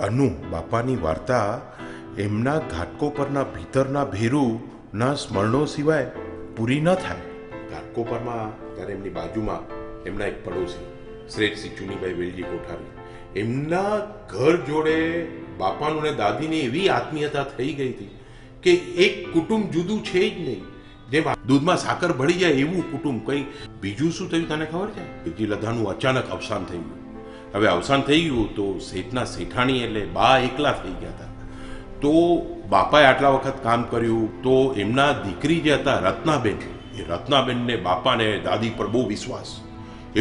અનુ બાપાની વાર્તા એમના ઘાટકો પરના ભીતરના ભેરુના સ્મરણો સિવાય પૂરી ન થાય. ઘાટકો પરમાં ત્યારે એમની બાજુમાં એમના એક પડોશી શ્રેષ્ઠસિંહ ચુનીભાઈ વેલજી કોઠારી, એમના ઘર જોડે બાપાનું ને દાદીની એવી આત્મીયતા થઈ ગઈ હતી કે એક કુટુંબ જુદું છે જ નહીં. જેમ દૂધમાં સાકર ભળી જાય એવું કુટુંબ. કઈ બીજું શું થયું તને ખબર છે? બીજી લધાનું અચાનક અવસાન થઈ ગયું. હવે અવસાન થઈ ગયું તો શેઠના શેઠાણી એટલે બા એકલા થઈ ગયા હતા. તો બાપાએ આટલા વખત કામ કર્યું તો એમના દીકરી જે હતા રત્નાબેન, એ રત્નાબેનને બાપાને દાદી પર બહુ વિશ્વાસ,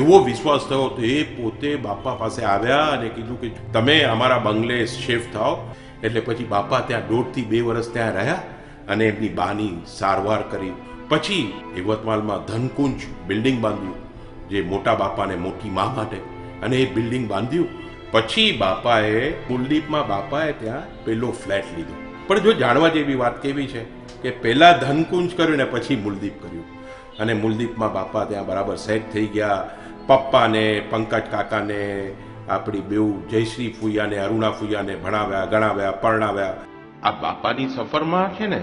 એવો વિશ્વાસ થયો તો એ પોતે બાપા પાસે આવ્યા અને કીધું કે તમે અમારા બંગલે શેફ થાઓ. એટલે પછી બાપા ત્યાં 1.5 થી 2 વર્ષ ત્યાં રહ્યા અને એમની બાની સારવાર કરી. પછી યવતમાલમાં ધનકુંજ બિલ્ડિંગ બાંધ્યું, જે મોટા બાપાને મોટી મા માટે, અને એ બિલ્ડિંગ બાંધ્યું. પછી બાપાએ મૂલદીપમાં બાપાએ ત્યાં પેલો ફ્લેટ લીધો. પણ જો જાણવા જેવી વાત કેવી છે કે પહેલા ધનકુંજ કર્યું ને પછી મૂલદીપ કર્યું. અને મૂલદીપમાં બાપા ત્યાં બરાબર સેટ થઈ ગયા. પપ્પાને, પંકજ કાકાને, આપણી બેઉ જયશ્રી ફૂયાને, અરુણા ફૂયાને ભણાવ્યા, ગણાવ્યા, પરણાવ્યા. આ બાપાની સફરમાં છે ને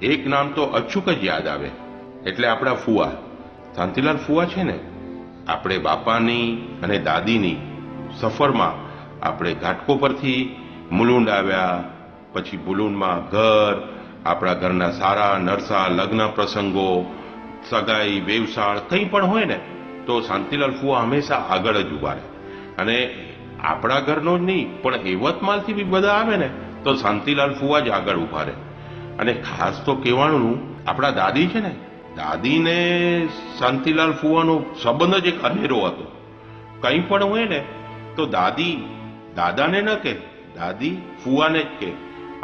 એક નામ તો અચૂક જ યાદ આવે, એટલે આપણા ફુવા શાંતિલાલ ફુવા છે ને. આપણે બાપાની અને દાદીની સફરમાં આપણે ઘાટકો પરથી મુલુંડ આવ્યા, પછી મુલુંડમાં ઘર, આપણા ઘરના સારા નરસા લગ્ન પ્રસંગો, સગાઈ, વ્યવસાય કંઈ પણ હોય ને તો શાંતિલાલ ફુવા હંમેશા આગળ જ ઉભા રહે. અને આપણા ઘરનો જ નહીં પણ યવતમાલથી બી બધા આવે ને તો શાંતિલાલ ફુવા જ આગળ ઉભા રહે. અને ખાસ તો કહેવાનું, આપણા દાદી છે ને, દાદીને શાંતિલાલ ફુવાનો સંબંધ જ એક અનેરો હતો. કંઈ પણ હોય ને તો દાદી દાદાને ન કહે, દાદી ફુવાને જ કહે.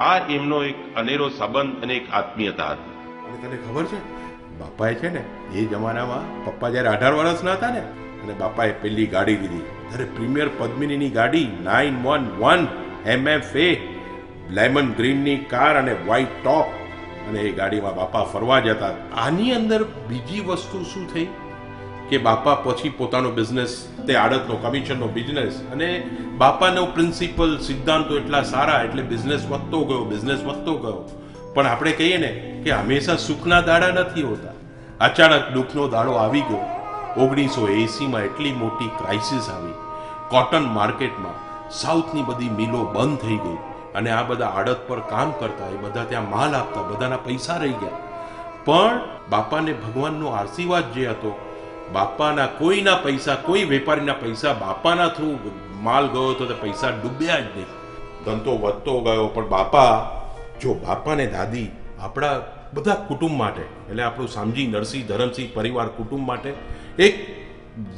આ એમનો એક અનેરો સંબંધ અને એક આત્મીયતા હતી. અને તને ખબર છે બાપાએ છે ને એ જમાનામાં, પપ્પા જ્યારે 18 વર્ષના હતા ને, અને બાપાએ પહેલી ગાડી લીધી, ત્યારે પ્રીમિયર પદ્મિનીની ગાડી 911 MFA લેમન ગ્રીનની કાર અને વ્હાઇટ ટોપ, અને એ ગાડીમાં બાપા ફરવા જતા. આની અંદર બીજી વસ્તુ શું થઈ કે બાપા પછી પોતાનો બિઝનેસ, તે આડતનો કમિશનનો બિઝનેસ, અને બાપાનો પ્રિન્સિપલ સિદ્ધાંતો એટલા સારા એટલે બિઝનેસ વધતો ગયો, બિઝનેસ વધતો ગયો. પણ આપણે કહીએ ને કે હંમેશા સુખના દાડા નથી હોતા. અચાનક દુઃખનો દાડો આવી ગયો. 1980માં એટલી મોટી ક્રાઇસિસ આવી. કોટન માર્કેટમાં સાઉથની બધી મિલો બંધ થઈ ગઈ, અને આ બધા આડત પર કામ કરતા, એ બધા ત્યાં માલ આપતા, બધાના પૈસા રહી ગયા. પણ બાપાને ભગવાનનો આશીર્વાદ જે હતો, બાપાના કોઈના પૈસા, કોઈ વેપારીના પૈસા બાપાના થ્રુ માલ ગયો તો તે પૈસા ડૂબ્યા જ નહીં. ધંધો વધતો ગયો. પણ બાપા, જો બાપા ને દાદી આપણા બધા કુટુંબ માટે, એટલે આપણું સામજી નરસિંહ ધરમસિંહ પરિવાર કુટુંબ માટે એક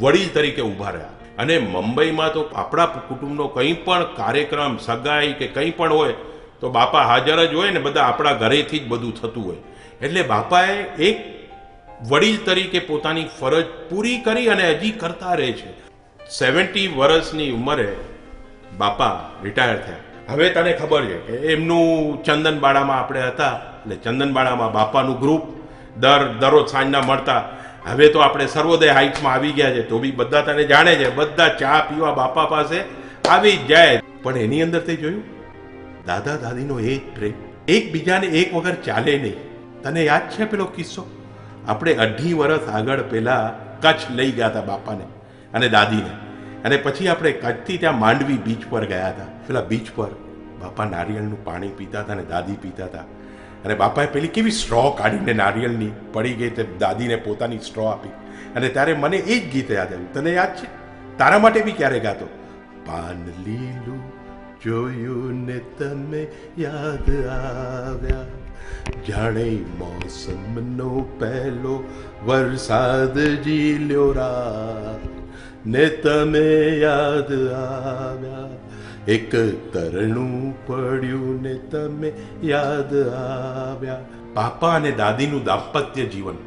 વડીલ તરીકે ઊભા રહ્યા. અને મુંબઈમાં તો આપણા કુટુંબનો કંઈ પણ કાર્યક્રમ, સગાઈ કે કંઈ પણ હોય તો બાપા હાજર જ હોય ને, બધા આપણા ઘરેથી જ બધું થતું હોય. એટલે બાપાએ એક વડીલ તરીકે પોતાની ફરજ પૂરી કરી અને હજી કરતા રહે છે. 70 વર્ષની ઉંમરે બાપા રિટાયર થયા. હવે તને ખબર છે કે એમનું ચંદનબાડામાં આપણે હતા, એટલે ચંદનબાડામાં બાપાનું ગ્રુપ દરરોજ સાંજના મળતા. હવે તો આપણે સર્વોદય હાઇટ્સમાં આવી ગયા છે, તો બી બધા તને જાણે છે, બધા ચા પીવા બાપા પાસે આવી જ જાય. પણ એની અંદર તે જોયું દાદા દાદીનો એ જ પ્રેમ, એકબીજાને એક વગર ચાલે નહીં. તને યાદ છે પેલો કિસ્સો? આપણે 2.5 વર્ષ આગળ પેલા કચ્છ લઈ ગયા હતા બાપાને અને દાદીને, અને પછી આપણે કચ્છથી ત્યાં માંડવી બીચ પર ગયા હતા. પેલા બીચ પર બાપા નારિયેળનું પાણી પીતા હતા અને દાદી પીતા હતા. અને બાપાએ પેલી કેવી સ્ટ્રો કાઢીને નારિયેળની પડી ગઈ તે દાદીને પોતાની સ્ટ્રો આપી. અને ત્યારે મને એ જ ગીત યાદ આવ્યું. તને યાદ છે? તારા માટે બી ક્યારે ગાતો? પાન લીલું જોયું ને તમે યાદ આવ્યા, જાણે મોસમનો પહેલો વરસાદ ઝીલ્યો રાત, ને તમે યાદ આવ્યા, એક તરણું પડ્યું ને તમે યાદ આવ્યા. બાપા અને દાદીનું દાંપત્ય જીવન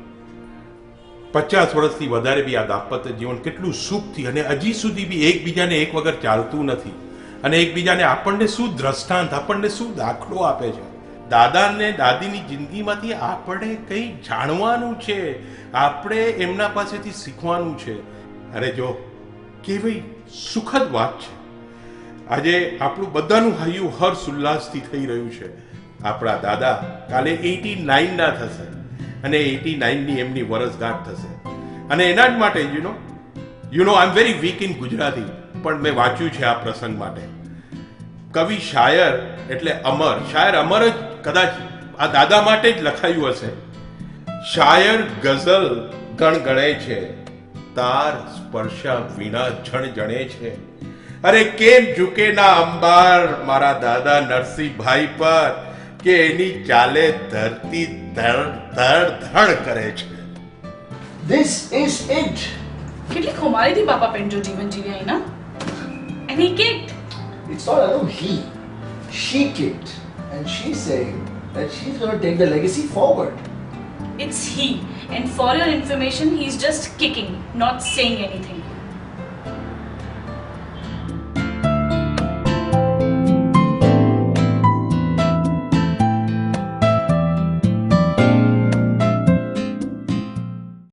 50 વર્ષથી વધારે બી આ દાંપત્ય જીવન કેટલું સુખથી, અને હજી સુધી બી એકબીજાને એક વગર ચાલતું નથી. અને એકબીજાને આપણને શું દ્રષ્ટાંત, આપણને શું દાખલો આપે છે. દાદા ને દાદીની જિંદગીમાંથી આપણે કંઈ જાણવાનું છે, આપણે એમના પાસેથી શીખવાનું છે. અરે જો કેવી સુખદ વાત છે આજે આપણું બધાનું હૈયું હર્ષ ઉલ્લાસથી થઈ રહ્યું છે. આપણા દાદા કાલે 89 ના થશે અને 89 ની એમની વર્ષગાંઠ થશે. અને એના જ માટે you know I am very weak in Gujarati, પણ મેં વાંચ્યું છે આ પ્રસંગ માટે. કવિ શાયર એટલે અમર, શાયર અમર જ કદાચ આ દાદા માટે જ લખાયું હશે. શાયર ગઝલ ગણગણે છે, તાર સ્પર્શા વિના જણ જણે છે. અરે કેમ ઝૂકે ના અંબાર મારા દાદા નરસિંહભાઈ પર, કે એની ચાલે ધરતી ધડ ધડ ધડ કરે છે. This is it. કેટલી ખુમારી થી બાપા પેન્જો જીવન જીવ્યા એના. And he kicked. It's not alone he. She kicked. And she's saying that she's going to take the legacy forward. It's he. And for your information, he's just kicking, not saying anything.